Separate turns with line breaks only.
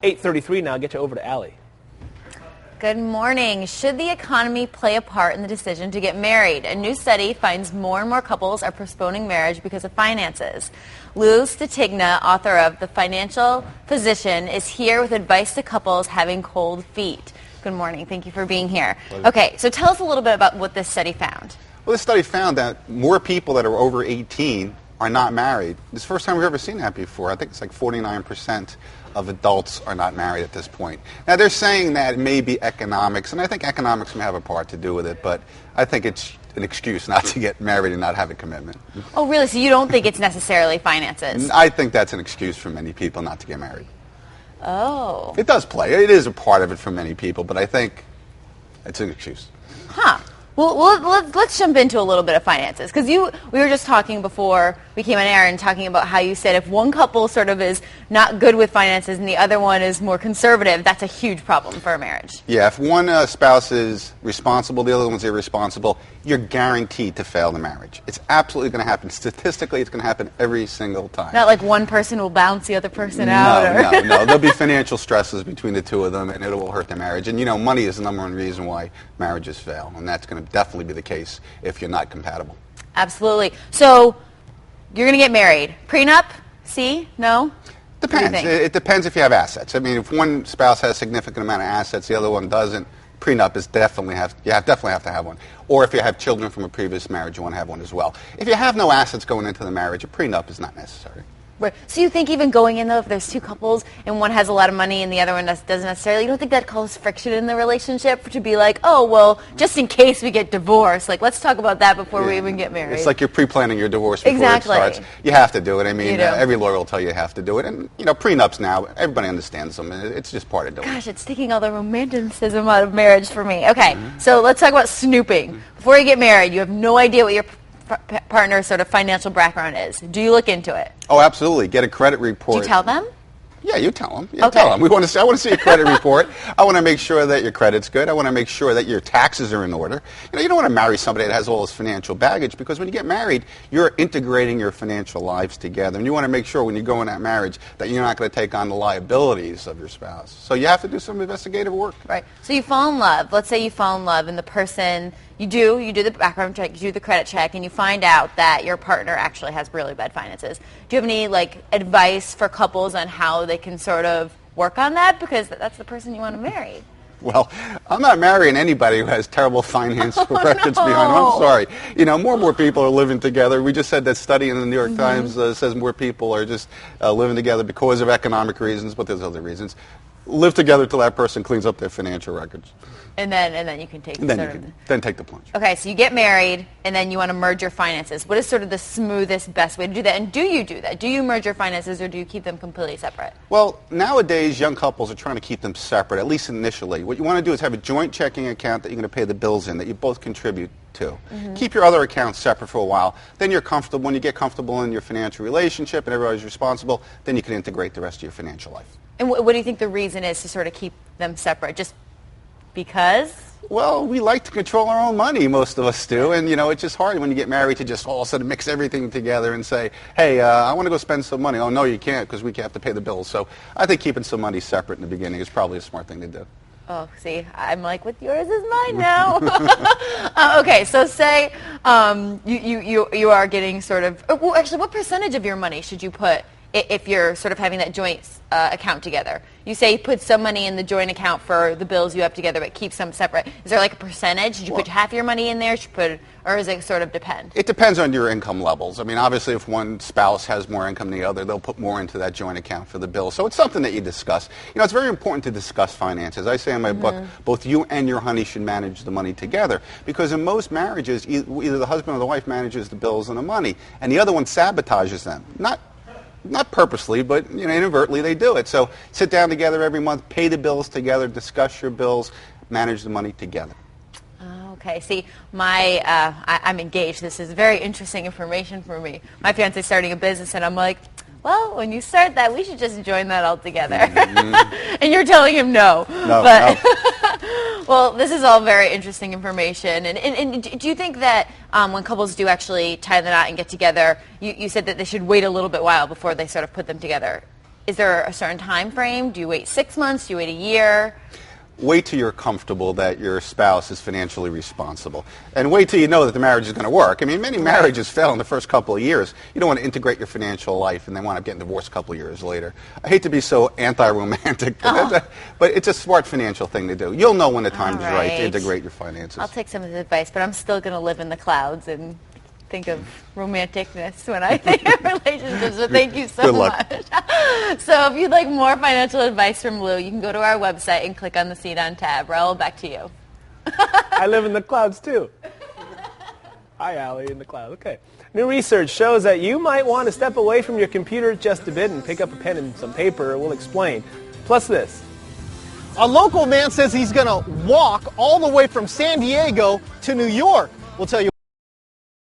8:33 now. I'll get you over to Allie.
Good morning. Should the economy play a part in the decision to get married? A new study finds more and more couples are postponing marriage because of finances. Lou Scatigna, author of The Financial Physician, is here with advice to couples having cold feet. Good morning. Thank you for being here.
Pleasure.
Okay, so tell us a little bit about what this study found.
Well, this study found that more people that are over 18 are not married. It's the first time we've ever seen that before. I think it's like 49% of adults are not married at this point. Now, they're saying that it may be economics, and I think economics may have a part to do with it, but I think it's an excuse not to get married and not have a commitment.
Oh, really? So you don't think it's necessarily finances?
I think that's an excuse for many people not to get married.
Oh.
It does play. It is a part of it for many people, but I think it's an excuse.
Huh. Well, let's jump into a little bit of finances, because we were just talking before we came on air and talking about how you said if one couple sort of is not good with finances and the other one is more conservative, that's a huge problem for a marriage.
Yeah, if one spouse is responsible, the other one's irresponsible, you're guaranteed to fail the marriage. It's absolutely going to happen. Statistically, it's going to happen every single time.
Not like one person will bounce the other person out?
No. There'll be financial stresses between the two of them, and it will hurt the marriage. And, money is the number one reason why marriages fail, and that's going to definitely be the case if you're not compatible.
Absolutely. So you're going to get married. Prenup? See? No?
Depends. It depends if you have assets. I mean, if one spouse has a significant amount of assets, the other one doesn't, prenup is definitely have to have one. Or if you have children from a previous marriage, you want to have one as well. If you have no assets going into the marriage, a prenup is not necessary.
Right. So you think even going in, though, if there's two couples and one has a lot of money and the other one doesn't necessarily, you don't think that causes friction in the relationship to be like, oh, well, just in case we get divorced, like, let's talk about that before we even get married.
It's like you're pre-planning your divorce before it starts. You have to do it. I mean, every lawyer will tell you have to do it. And, prenups now, everybody understands them. It's just part of doing it.
Gosh, it's taking all the romanticism out of marriage for me. Okay, so let's talk about snooping. Before you get married, you have no idea what your partner's sort of financial background is. Do you look into it?
Oh, absolutely. Get a credit report.
Do you tell them?
Yeah, you tell them.
Okay.
Tell them. I want to see a credit report. I want to make sure that your credit's good. I want to make sure that your taxes are in order. You don't want to marry somebody that has all this financial baggage, because when you get married, you're integrating your financial lives together. And you want to make sure when you go in that marriage that you're not going to take on the liabilities of your spouse. So you have to do some investigative work.
Right. So you fall in love. Let's say you fall in love and the person, you do the background check, you do the credit check, and you find out that your partner actually has really bad finances. Do you have any advice for couples on how they can sort of work on that? Because that's the person you want to marry.
Well, I'm not marrying anybody who has terrible financial records behind them. I'm sorry. More and more people are living together. We just had that study in the New York Times says more people are just living together because of economic reasons, but there's other reasons. Live together till that person cleans up their financial records.
And then you can take
then take the plunge.
Okay, so you get married, and then you want to merge your finances. What is sort of the smoothest, best way to do that? And do you do that? Do you merge your finances, or do you keep them completely separate?
Well, nowadays, young couples are trying to keep them separate, at least initially. What you want to do is have a joint checking account that you're going to pay the bills in, that you both contribute to. Keep your other accounts separate for a while. Then you're comfortable. When you get comfortable in your financial relationship and everybody's responsible, then you can integrate the rest of your financial life.
And what do you think the reason is to sort of keep them separate? Just because?
Well, we like to control our own money, most of us do, and it's just hard when you get married to just all of a sudden mix everything together and say, hey, I want to go spend some money. Oh, no, you can't, because we have to pay the bills. So I think keeping some money separate in the beginning is probably a smart thing to do.
Oh, see, I'm like, with yours is mine now. Okay, so say you are getting sort of, well, actually, what percentage of your money should you put if you're sort of having that joint account together? You say put some money in the joint account for the bills you have together, but keep some separate. Is there a percentage? Should you put half your money in there? Or does it sort of depend?
It depends on your income levels. I mean, obviously, if one spouse has more income than the other, they'll put more into that joint account for the bills. So it's something that you discuss. It's very important to discuss finances. I say in my book, both you and your honey should manage the money together, because in most marriages, either the husband or the wife manages the bills and the money, and the other one sabotages them. Not purposely, but inadvertently they do it. So sit down together every month, pay the bills together, discuss your bills, manage the money together.
Okay, see, I'm engaged. This is very interesting information for me. My fiance's starting a business, and I'm like, well, when you start that, we should just join that all together. And you're telling him no.
No.
Well, this is all very interesting information. And do you think that when couples do actually tie the knot and get together, you said that they should wait a little bit while before they sort of put them together? is there a certain time frame? Do you wait 6 months? Do you wait a year?
Wait till you're comfortable that your spouse is financially responsible. And wait till you know that the marriage is going to work. I mean, many marriages fail in the first couple of years. You don't want to integrate your financial life and then wind up getting divorced a couple of years later. I hate to be so anti-romantic, but it's a smart financial thing to do. You'll know when the time is right to integrate your finances.
I'll take some of the advice, but I'm still going to live in the clouds and think of romanticness when I think of relationships, but thank you so much. So if you'd like more financial advice from Lou, you can go to our website and click on the See It On tab. Raul, back to you.
I live in the clouds too. Hi, Allie, in the cloud. Okay. New research shows that you might want to step away from your computer just a bit and pick up a pen and some paper. We'll explain. Plus this.
A local man says he's going to walk all the way from San Diego to New York. We'll tell you